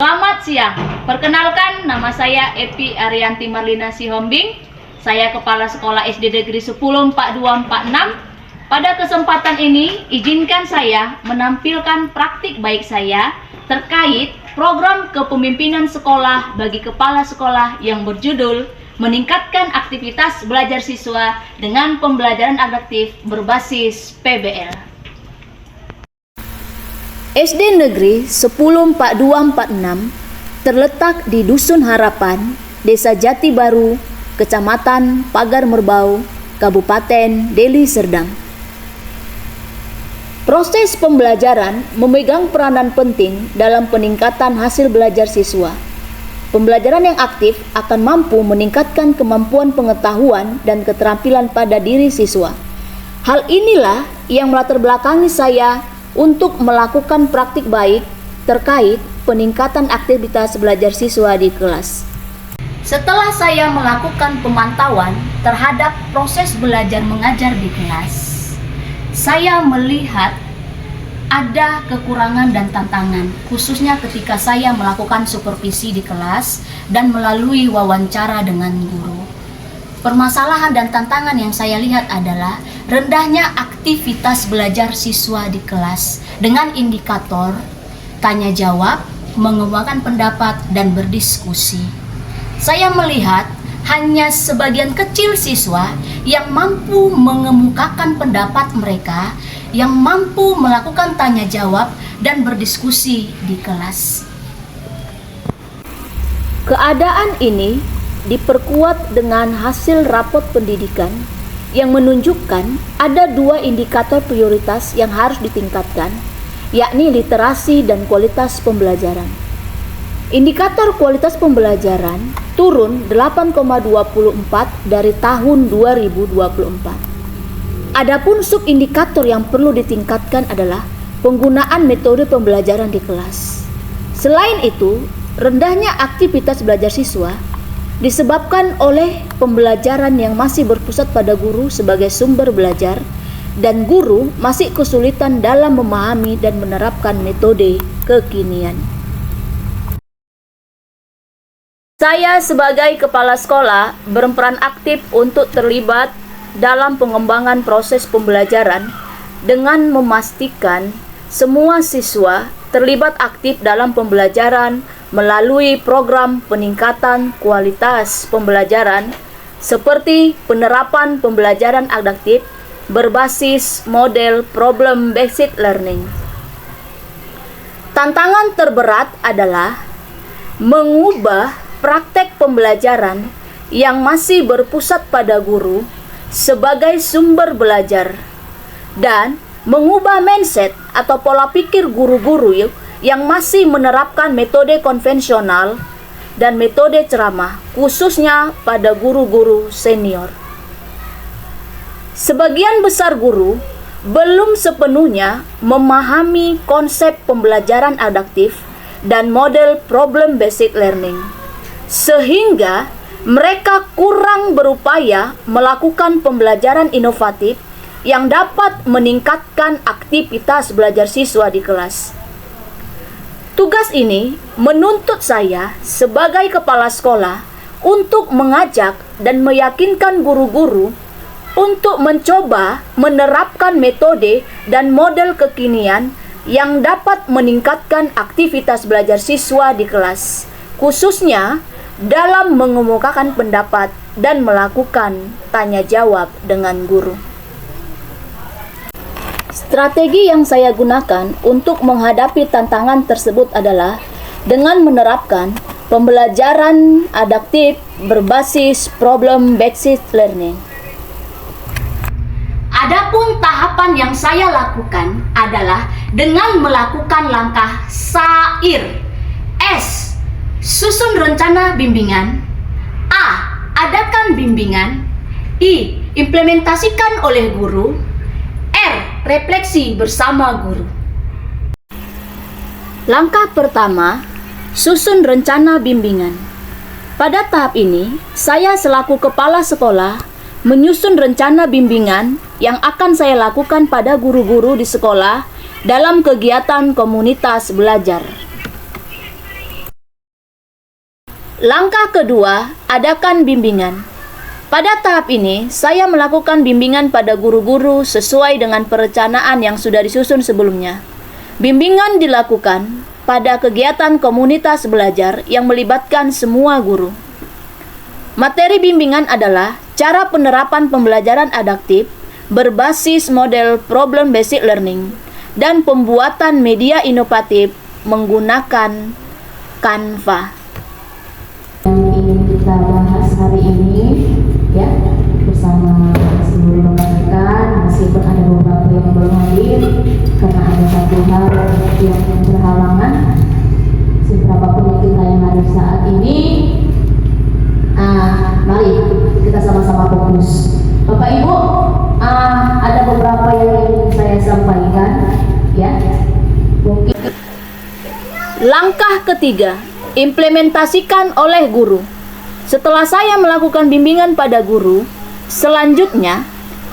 Selamat siang, perkenalkan nama saya Epi Arianti Marlina Sihombing. Saya Kepala Sekolah SD Negeri 10 4246. Pada kesempatan ini, izinkan saya menampilkan praktik baik saya terkait program kepemimpinan sekolah bagi kepala sekolah yang berjudul Meningkatkan Aktivitas Belajar Siswa dengan Pembelajaran Adaptif Berbasis PBL. SD Negeri 104246 terletak di Dusun Harapan, Desa Jati Baru, Kecamatan Pagar Merbau, Kabupaten Deli Serdang. Proses pembelajaran memegang peranan penting dalam peningkatan hasil belajar siswa. Pembelajaran yang aktif akan mampu meningkatkan kemampuan pengetahuan dan keterampilan pada diri siswa. Hal inilah yang melatar belakangi saya untuk melakukan praktik baik terkait peningkatan aktivitas belajar siswa di kelas. Setelah saya melakukan pemantauan terhadap proses belajar mengajar di kelas, saya melihat ada kekurangan dan tantangan, khususnya ketika saya melakukan supervisi di kelas dan melalui wawancara dengan guru. Permasalahan dan tantangan yang saya lihat adalah rendahnya aktivitas belajar siswa di kelas dengan indikator tanya jawab, mengembangkan pendapat, dan berdiskusi. Saya melihat hanya sebagian kecil siswa yang mampu mengemukakan pendapat mereka, yang mampu melakukan tanya jawab dan berdiskusi di kelas. Keadaan ini diperkuat dengan hasil rapot pendidikan yang menunjukkan ada dua indikator prioritas yang harus ditingkatkan, yakni literasi dan kualitas pembelajaran. Indikator kualitas pembelajaran turun 8,24 dari tahun 2024. Adapun subindikator yang perlu ditingkatkan adalah penggunaan metode pembelajaran di kelas. Selain itu, rendahnya aktivitas belajar siswa disebabkan oleh pembelajaran yang masih berpusat pada guru sebagai sumber belajar dan guru masih kesulitan dalam memahami dan menerapkan metode kekinian. Saya sebagai kepala sekolah berperan aktif untuk terlibat dalam pengembangan proses pembelajaran dengan memastikan semua siswa terlibat aktif dalam pembelajaran melalui program peningkatan kualitas pembelajaran seperti penerapan pembelajaran adaptif berbasis model problem-based learning. Tantangan terberat adalah mengubah praktek pembelajaran yang masih berpusat pada guru sebagai sumber belajar dan mengubah mindset atau pola pikir guru-guru yang masih menerapkan metode konvensional dan metode ceramah, khususnya pada guru-guru senior. Sebagian besar guru belum sepenuhnya memahami konsep pembelajaran adaptif dan model problem-based learning, sehingga mereka kurang berupaya melakukan pembelajaran inovatif yang dapat meningkatkan aktivitas belajar siswa di kelas. Tugas ini menuntut saya sebagai kepala sekolah untuk mengajak dan meyakinkan guru-guru untuk mencoba menerapkan metode dan model kekinian yang dapat meningkatkan aktivitas belajar siswa di kelas, khususnya dalam mengemukakan pendapat dan melakukan tanya jawab dengan guru. Strategi yang saya gunakan untuk menghadapi tantangan tersebut adalah dengan menerapkan pembelajaran adaptif berbasis problem-based learning. Adapun tahapan yang saya lakukan adalah dengan melakukan langkah SAIR. S. Susun rencana bimbingan. A. Adakan bimbingan. I. Implementasikan oleh guru. R. Refleksi bersama guru. Langkah pertama, susun rencana bimbingan. Pada tahap ini, saya selaku kepala sekolah menyusun rencana bimbingan yang akan saya lakukan pada guru-guru di sekolah dalam kegiatan komunitas belajar. Langkah kedua, adakan bimbingan. Pada tahap ini, saya melakukan bimbingan pada guru-guru sesuai dengan perencanaan yang sudah disusun sebelumnya. Bimbingan dilakukan pada kegiatan komunitas belajar yang melibatkan semua guru. Materi bimbingan adalah cara penerapan pembelajaran adaptif berbasis model problem based learning dan pembuatan media inovatif menggunakan Canva. Yang ingin kita bahas hari ini ya bersama seluruh rekan-rekan, meskipun ada beberapa yang belum hadir karena ada satu hal yang berhalangan. Seberapapun yang kita yang hadir saat ini, mari kita sama-sama fokus. Bapak Ibu, ada beberapa yang ingin saya sampaikan ya. Mungkin langkah ketiga, implementasikan oleh guru. Setelah saya melakukan bimbingan pada guru, selanjutnya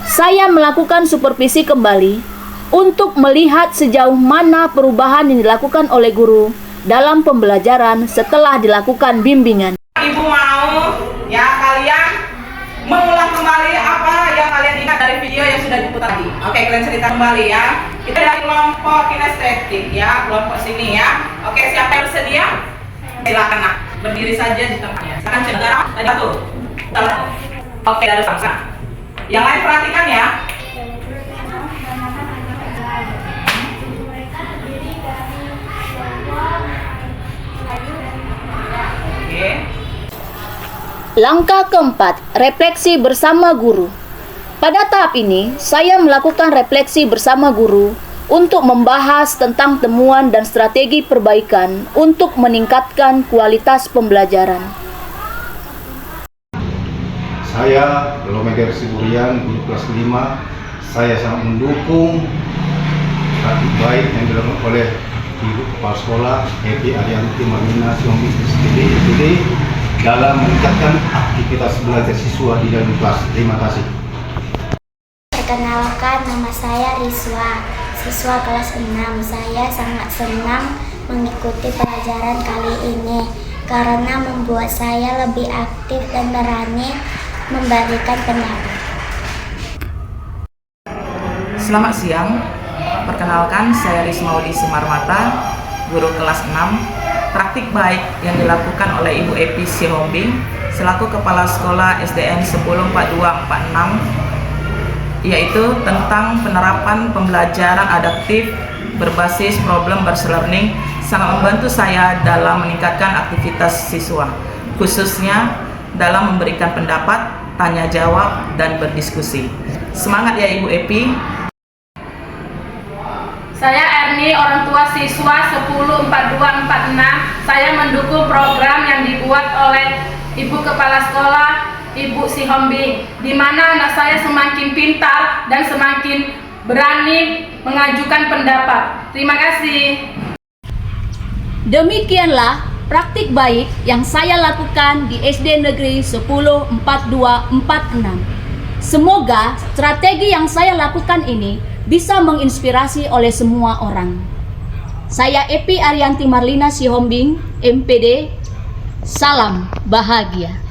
saya melakukan supervisi kembali untuk melihat sejauh mana perubahan yang dilakukan oleh guru dalam pembelajaran setelah dilakukan bimbingan. Ibu mau ya kalian mengulang kembali apa yang kalian ingat dari video yang sudah diputar tadi. Oke, kalian cerita kembali ya. Kita dari kelompok kinestetik ya, kelompok sini ya. Oke, siapa yang bersedia? Silakan nak, berdiri saja di tempatnya. Silakan cedera, tadi satu. Oke, dari sama. Yang lain perhatikan ya. Oke. Langkah keempat, refleksi bersama guru. Pada tahap ini, saya melakukan refleksi bersama guru untuk membahas tentang temuan dan strategi perbaikan untuk meningkatkan kualitas pembelajaran. Saya, Lomeder Siburian, guru kelas 5, saya sangat mendukung praktik baik yang dilakukan oleh Ibu Kepala Sekolah Epi Arianti Marlina Siombing SPD dalam meningkatkan aktivitas belajar siswa di dalam kelas. Terima kasih. Perkenalkan, nama saya Riswa, siswa kelas 6. Saya sangat senang mengikuti pelajaran kali ini karena membuat saya lebih aktif dan berani memberikan pendapat. Selamat siang. Perkenalkan, saya Rismaudi Simarmata, guru kelas 6. Praktik baik yang dilakukan oleh Ibu Epi Sihombing selaku Kepala Sekolah SDN 104246 yaitu tentang penerapan pembelajaran adaptif berbasis problem based learning sangat membantu saya dalam meningkatkan aktivitas siswa, khususnya dalam memberikan pendapat, tanya jawab, dan berdiskusi. Semangat ya Ibu Epi. Saya Erni, orang tua siswa 104246. Saya mendukung program yang dibuat oleh Ibu Kepala Sekolah, Ibu Sihombing, di mana anak saya semakin pintar dan semakin berani mengajukan pendapat. Terima kasih. Demikianlah praktik baik yang saya lakukan di SD Negeri 104246. Semoga strategi yang saya lakukan ini bisa menginspirasi oleh semua orang. Saya Epi Arianti Marlina Sihombing, MPD. Salam bahagia.